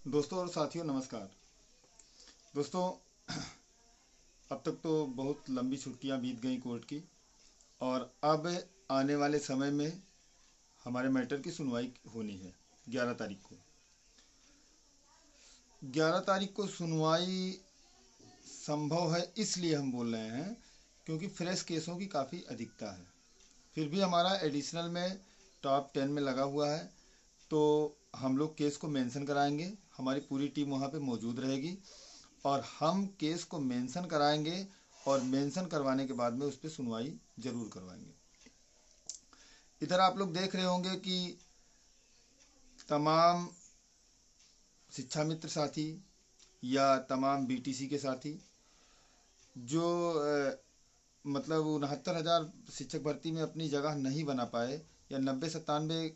दोस्तों और साथियों नमस्कार। दोस्तों, अब तक तो बहुत लंबी छुट्टियां बीत गई कोर्ट की, और अब आने वाले समय में हमारे मैटर की सुनवाई होनी है 11 तारीख को। 11 तारीख को सुनवाई संभव है, इसलिए हम बोल रहे हैं क्योंकि फ्रेश केसों की काफ़ी अधिकता है। फिर भी हमारा एडिशनल में टॉप 10 में लगा हुआ है, तो हम लोग केस को मेंशन कराएंगे। हमारी पूरी टीम वहाँ पे मौजूद रहेगी और हम केस को मेंशन कराएंगे, और मेंशन करवाने के बाद में उस पर सुनवाई जरूर करवाएंगे। इधर आप लोग देख रहे होंगे कि तमाम शिक्षा मित्र साथी या तमाम बीटीसी के साथी जो मतलब 69,000 शिक्षक भर्ती में अपनी जगह नहीं बना पाए या 90-97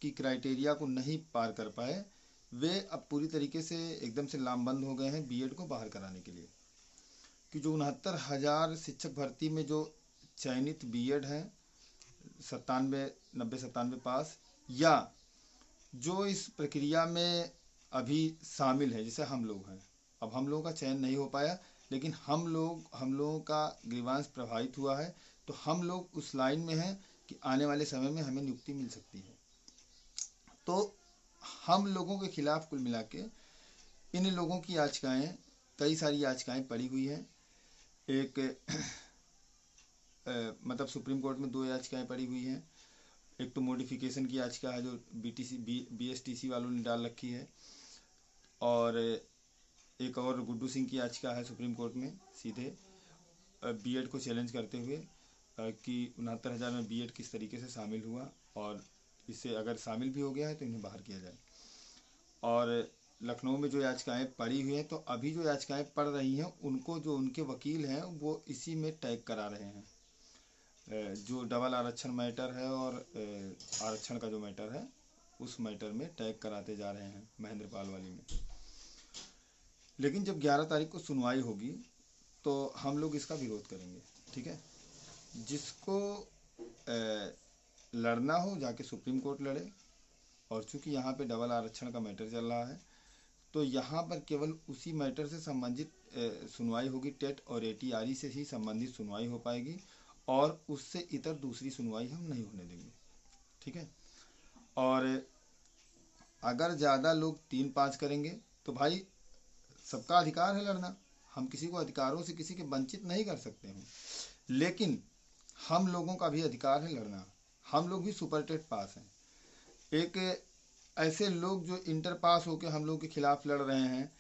की क्राइटेरिया को नहीं पार कर पाए, वे अब पूरी तरीके से एकदम से लामबंद हो गए हैं बीएड को बाहर कराने के लिए। कि जो 69,000 शिक्षक भर्ती में जो चयनित बीएड हैं 97, 90-97 पास, या जो इस प्रक्रिया में अभी शामिल है, जैसे हम लोग हैं, अब हम लोगों का चयन नहीं हो पाया, लेकिन हम लोगों का ग्रीवांस प्रभावित हुआ है, तो हम लोग उस लाइन में हैं कि आने वाले समय में हमें नियुक्ति मिल सकती है। तो हम लोगों के खिलाफ कुल मिला के इन लोगों की याचिकाएं, कई सारी याचिकाएं पड़ी हुई हैं। एक मतलब सुप्रीम कोर्ट में 2 याचिकाएं पड़ी हुई हैं। एक तो मॉडिफिकेशन की याचिका है जो बीएसटीसी वालों ने डाल रखी है, और एक और गुड्डू सिंह की याचिका है सुप्रीम कोर्ट में सीधे बीएड को चैलेंज करते हुए कि 69,000 में बीएड किस तरीके से शामिल हुआ, और इससे अगर शामिल भी हो गया है तो इन्हें बाहर किया जाए। और लखनऊ में जो याचिकाएं पड़ी हुई हैं, तो अभी जो याचिकाएं पढ़ रही हैं उनको जो उनके वकील हैं वो इसी में टैग करा रहे हैं। जो डबल आरक्षण मैटर है और आरक्षण का जो मैटर है उस मैटर में टैग कराते जा रहे हैं महेंद्र पाल वाली में। लेकिन जब 11 तारीख को सुनवाई होगी तो हम लोग इसका विरोध करेंगे, ठीक है। जिसको लड़ना हो जाके सुप्रीम कोर्ट लड़े, और चूंकि यहाँ पे डबल आरक्षण का मैटर चल रहा है तो यहाँ पर केवल उसी मैटर से संबंधित सुनवाई होगी। टेट और एटीआरई से ही संबंधित सुनवाई हो पाएगी, और उससे इतर दूसरी सुनवाई हम नहीं होने देंगे, ठीक है। और अगर ज़्यादा लोग 3-5 करेंगे तो भाई सबका अधिकार है लड़ना, हम किसी को अधिकारों से किसी के वंचित नहीं कर सकते हैं, लेकिन हम लोगों का भी अधिकार है लड़ना। हम लोग भी सुपर टेट पास हैं। एक ऐसे लोग जो इंटर पास होकर हम लोग के खिलाफ लड़ रहे हैं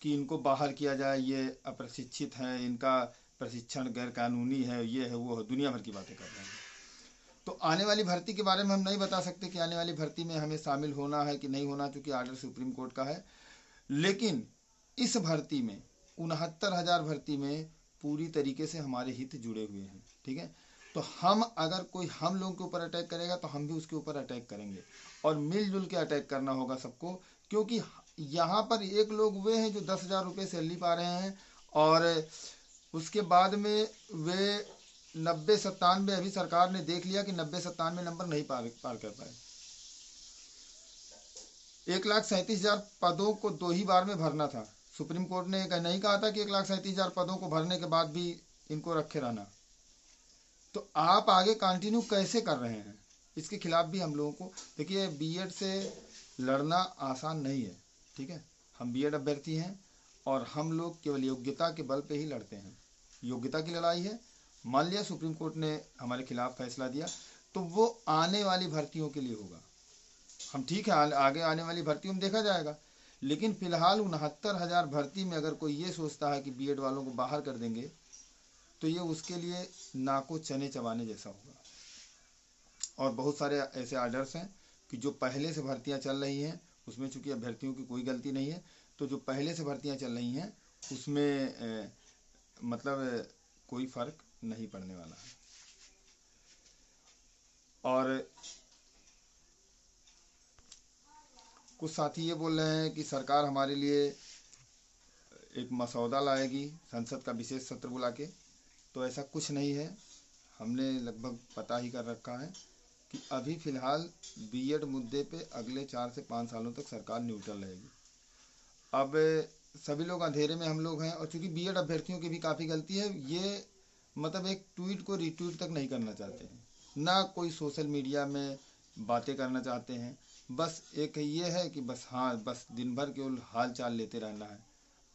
कि इनको बाहर किया जाए, ये अप्रशिक्षित हैं, इनका प्रशिक्षण गैर कानूनी है, ये है वो है, दुनिया भर की बातें कर रहे हैं। तो आने वाली भर्ती के बारे में हम नहीं बता सकते कि आने वाली भर्ती में हमें शामिल होना है कि नहीं होना, चूंकि आर्डर सुप्रीम कोर्ट का है। लेकिन इस भर्ती में 69,000 भर्ती में पूरी तरीके से हमारे हित जुड़े हुए हैं, ठीक है। तो हम अगर कोई हम लोगों के ऊपर अटैक करेगा तो हम भी उसके ऊपर अटैक करेंगे, और मिलजुल के अटैक करना होगा सबको। क्योंकि यहाँ पर एक लोग वे हैं जो 10,000 रुपये सैलरी पा रहे हैं, और उसके बाद में वे 90-97, अभी सरकार ने देख लिया कि 90-97 नंबर नहीं पार कर पाए। 1,37,000 पदों को 2 ही बार में भरना था। सुप्रीम कोर्ट ने नहीं कहा था कि 1,37,000 पदों को भरने के बाद भी इनको रखे रहना। तो आप आगे कंटिन्यू कैसे कर रहे हैं, इसके खिलाफ भी हम लोगों को, देखिए बीएड से लड़ना आसान नहीं है, ठीक है। हम बीएड अभ्यर्थी हैं और हम लोग केवल योग्यता के बल पे ही लड़ते हैं। योग्यता की लड़ाई है। मान लिया सुप्रीम कोर्ट ने हमारे खिलाफ फैसला दिया तो वो आने वाली भर्तियों के लिए होगा। हम ठीक है, आगे आने वाली भर्तियों में देखा जाएगा, लेकिन फिलहाल 69,000 भर्ती में अगर कोई ये सोचता है कि बीएड वालों को बाहर कर देंगे तो ये उसके लिए नाको चने चबाने जैसा होगा। और बहुत सारे ऐसे आर्डर्स हैं कि जो पहले से भर्तियां चल रही हैं उसमें चूंकि अभ्यर्थियों की कोई गलती नहीं है, तो जो पहले से भर्तियां चल रही हैं उसमें मतलब कोई फर्क नहीं पड़ने वाला है। और कुछ साथी ये बोल रहे हैं कि सरकार हमारे लिए एक मसौदा लाएगी संसद का विशेष सत्र बुला के, तो ऐसा कुछ नहीं है। हमने लगभग पता ही कर रखा है कि अभी फ़िलहाल बीएड मुद्दे पे अगले 4 से 5 सालों तक सरकार न्यूट्रल रहेगी, अब सभी लोग अंधेरे में हम लोग हैं, और चूंकि बीएड अभ्यर्थियों की भी काफ़ी गलती है, ये मतलब एक ट्वीट को रीट्वीट तक नहीं करना चाहते हैं, ना कोई सोशल मीडिया में बातें करना चाहते हैं। बस एक ये है कि बस हाँ, बस दिन भर केवल हाल चाल लेते रहना है।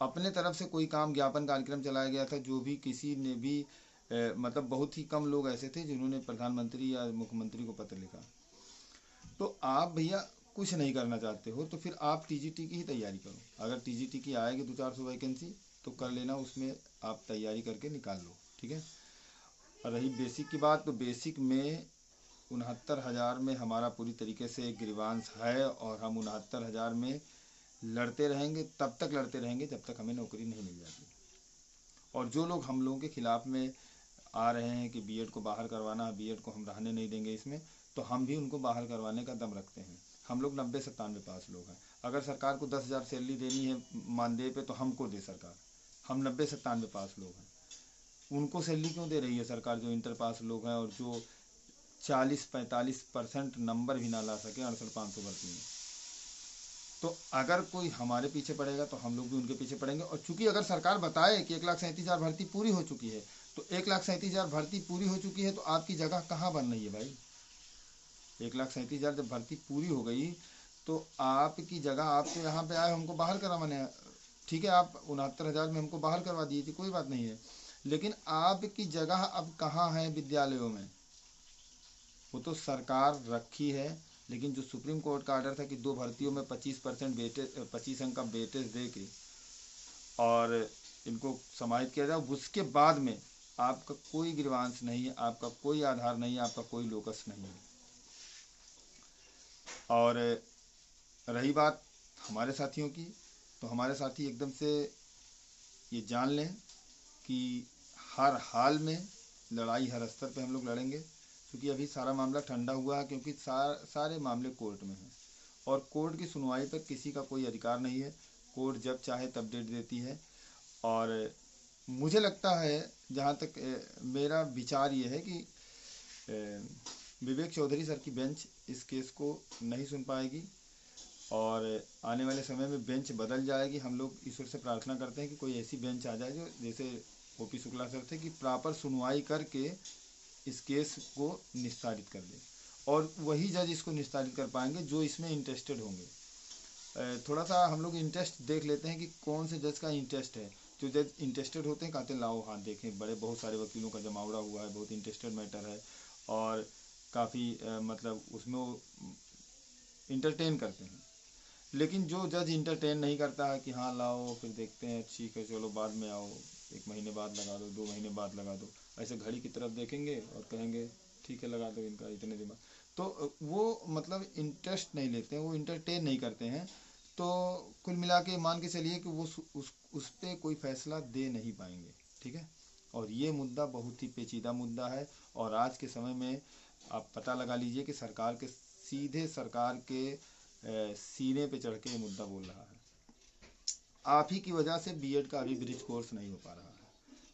अपने तरफ से कोई काम, ज्ञापन कार्यक्रम चलाया गया था, जो भी किसी ने भी मतलब बहुत ही कम लोग ऐसे थे जिन्होंने प्रधानमंत्री या मुख्यमंत्री को पत्र लिखा। तो आप भैया कुछ नहीं करना चाहते हो तो फिर आप टीजीटी की ही तैयारी करो। अगर टीजीटी की आएगी 200-400 वैकेंसी तो कर लेना, उसमें आप तैयारी करके निकाल लो, ठीक है। और रही बेसिक की बात, तो बेसिक में 69,000 में हमारा पूरी तरीके से ग्रीवांस है, और हम 69,000 में लड़ते रहेंगे, तब तक लड़ते रहेंगे जब तक हमें नौकरी नहीं मिल जाती। और जो लोग हम लोगों के खिलाफ में आ रहे हैं कि बीएड को बाहर करवाना है, बीएड को हम रहने नहीं देंगे इसमें, तो हम भी उनको बाहर करवाने का दम रखते हैं। हम लोग 90-97 पास लोग हैं। अगर सरकार को 10,000 सैलरी देनी है मानदेय पे तो हमको दे सरकार। हम 90-97 पास लोग हैं, उनको सैलरी क्यों दे रही है सरकार जो इंटर पास लोग हैं और जो 40-45% नंबर भी ना ला सके 68,500 भर्ती में। तो अगर कोई हमारे पीछे पड़ेगा तो हम लोग भी उनके पीछे पड़ेंगे। और चूंकि अगर सरकार बताए कि 1,37,000 भर्ती पूरी हो चुकी है, तो 1,37,000 भर्ती पूरी हो चुकी है तो आपकी जगह कहाँ बन रही है भाई? 1,37,000 जब भर्ती पूरी हो गई तो आपकी जगह, आप तो यहाँ पे आए हमको बाहर करवाने, ठीक है, आप 69,000 में हमको बाहर करवा दिए थी, कोई बात नहीं है, लेकिन आपकी जगह अब कहाँ है विद्यालयों में? वो तो सरकार रखी है, लेकिन जो सुप्रीम कोर्ट का ऑर्डर था कि 2 भर्तियों में 25% वेटेज, 25 अंक का वेटेज दे के और इनको समाहित किया जाए, उसके बाद में आपका कोई ग्रीवांस नहीं है, आपका कोई आधार नहीं है, आपका कोई लोकस नहीं है। और रही बात हमारे साथियों की, तो हमारे साथी एकदम से ये जान लें कि हर हाल में लड़ाई हर स्तर पे हम लोग लड़ेंगे, क्योंकि अभी सारा मामला ठंडा हुआ है, क्योंकि सारे मामले कोर्ट में हैं और कोर्ट की सुनवाई पर किसी का कोई अधिकार नहीं है। कोर्ट जब चाहे तब डेट देती है। और मुझे लगता है, जहाँ तक मेरा विचार ये है कि विवेक चौधरी सर की बेंच इस केस को नहीं सुन पाएगी और आने वाले समय में बेंच बदल जाएगी। हम लोग ईश्वर से प्रार्थना करते हैं कि कोई ऐसी बेंच आ जाए जो जैसे ओपी शुक्ला सर थे, कि प्रॉपर सुनवाई करके इस केस को निस्तारित कर दे, और वही जज इसको निस्तारित कर पाएंगे जो इसमें इंटरेस्टेड होंगे। थोड़ा सा हम लोग इंटरेस्ट देख लेते हैं कि कौन से जज का इंटरेस्ट है। जो जज इंटरेस्टेड होते हैं कहते हैं लाओ हाथ देखें, बड़े बहुत सारे वकीलों का जमावड़ा हुआ है, बहुत इंटरेस्टेड मैटर है और काफ़ी मतलब उसमें वो इंटरटेन करते हैं। लेकिन जो जज इंटरटेन नहीं करता है कि हाँ लाओ फिर देखते हैं, ठीक है चलो बाद में आओ, 1 महीने बाद लगा दो, 2 महीने बाद लगा दो, ऐसे घड़ी की तरफ देखेंगे और कहेंगे ठीक है लगा दो इनका इतने दिन बाद, तो वो मतलब इंटरेस्ट नहीं लेते हैं, वो इंटरटेन नहीं करते हैं। तो कुल मिला के मान के चलिए कि वो उस पर कोई फैसला दे नहीं पाएंगे, ठीक है। और ये मुद्दा बहुत ही पेचीदा मुद्दा है, और आज के समय में आप पता लगा लीजिए कि सरकार के सीधे सरकार के सीने पे चढ़ के ये मुद्दा बोल रहा है। आप ही की वजह से बीएड का अभी ब्रिज कोर्स नहीं हो पा रहा है,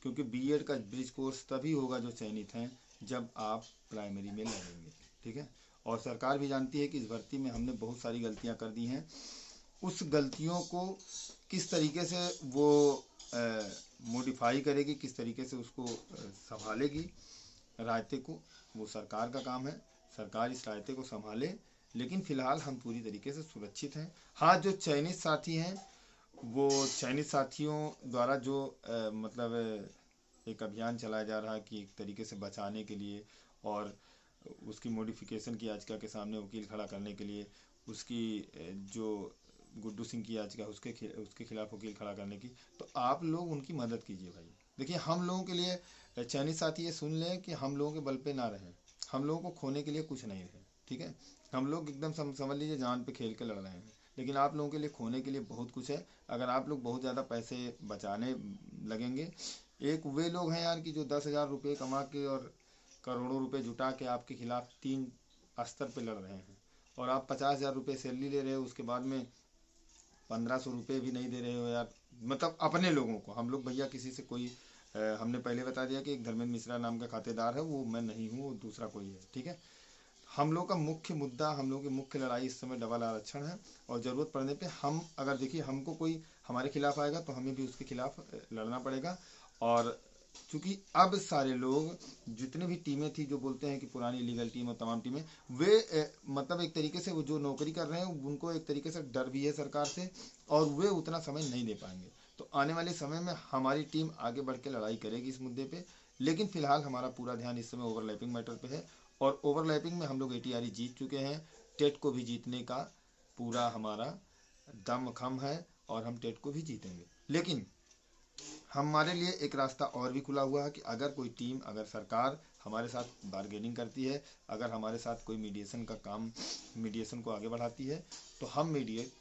क्योंकि बीएड का ब्रिज कोर्स तभी होगा जो चयनित हैं जब आप प्राइमरी में लगेंगे, ठीक है। और सरकार भी जानती है कि इस भर्ती में हमने बहुत सारी गलतियां कर दी हैं, उस गलतियों को किस तरीके से वो मॉडिफाई करेगी, किस तरीके से उसको संभालेगी रायते को, वो सरकार का काम है। सरकार इस रायते को संभाले, लेकिन फिलहाल हम पूरी तरीके से सुरक्षित हैं। हाँ, जो चयनित साथी हैं, वो चयनित साथियों द्वारा जो मतलब एक अभियान चलाया जा रहा है कि एक तरीके से बचाने के लिए और उसकी मॉडिफिकेशन की याचिका के सामने वकील खड़ा करने के लिए, उसकी जो गुड्डू सिंह की याचिका उसके खिलाफ वकील खड़ा करने की, तो आप लोग उनकी मदद कीजिए भाई। देखिए, हम लोगों के लिए चयनित साथी ये सुन लें कि हम लोगों के बल पे ना रहें, हम लोगों को खोने के लिए कुछ नहीं है, ठीक है। हम लोग एकदम समझ लीजिए जान पे खेल के लड़ रहे हैं, लेकिन आप लोगों के लिए खोने के लिए बहुत कुछ है। अगर आप लोग बहुत ज़्यादा पैसे बचाने लगेंगे, एक वे लोग हैं यार कि जो 10,000 रुपये कमा के और करोड़ों रुपए जुटा के आपके खिलाफ 3 स्तर पे लड़ रहे हैं, और आप 50,000 रुपये सैलरी ले रहे हो, उसके बाद में 1,500 रुपये भी नहीं दे रहे हो यार। मतलब अपने लोगों को, हम लोग भैया किसी से कोई हमने पहले बता दिया कि एक धर्मेंद्र मिश्रा नाम का खातेदार है, वो मैं नहीं हूँ, वो दूसरा कोई है, ठीक है। हम लोग का मुख्य मुद्दा, हम लोग की मुख्य लड़ाई इस समय डबल आरक्षण है। और ज़रूरत पड़ने पे हम, अगर देखिए हमको कोई हमारे खिलाफ आएगा तो हमें भी उसके खिलाफ लड़ना पड़ेगा। और चूंकि अब सारे लोग, जितने भी टीमें थी जो बोलते हैं कि पुरानी लीगल टीम और तमाम टीमें, वे मतलब एक तरीके से वो जो नौकरी कर रहे हैं उनको एक तरीके से डर भी है सरकार से, और वे उतना समय नहीं दे पाएंगे। तो आने वाले समय में हमारी टीम आगे बढ़ के लड़ाई करेगी इस मुद्दे पे। लेकिन फिलहाल हमारा पूरा ध्यान इस समय ओवरलैपिंग मैटर पे है, और ओवरलैपिंग में हम लोग एटीआरई जीत चुके हैं। टेट को भी जीतने का पूरा हमारा दमखम है, और हम टेट को भी जीतेंगे। लेकिन हमारे लिए एक रास्ता और भी खुला हुआ है कि अगर कोई टीम, अगर सरकार हमारे साथ बार्गेनिंग करती है, अगर हमारे साथ कोई मीडिएशन का काम, मीडिएशन को आगे बढ़ाती है, तो हम मीडिएट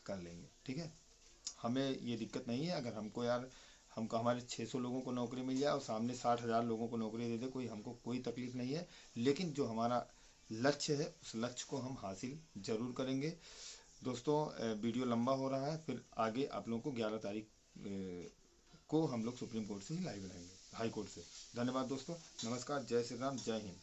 कर लेंगे। ठीक है, हमें ये दिक्कत नहीं है। अगर हमको यार, हमको हमारे 600 लोगों को नौकरी मिल जाए और सामने 60,000 लोगों को नौकरी दे दे कोई, हमको कोई तकलीफ नहीं है। लेकिन जो हमारा लक्ष्य है उस लक्ष्य को हम हासिल जरूर करेंगे। दोस्तों, वीडियो लंबा हो रहा है, फिर आगे आप लोगों को 11 तारीख को हम लोग सुप्रीम कोर्ट से ही लाइव रहेंगे, हाई कोर्ट से। धन्यवाद दोस्तों, नमस्कार, जय श्री राम, जय हिंद।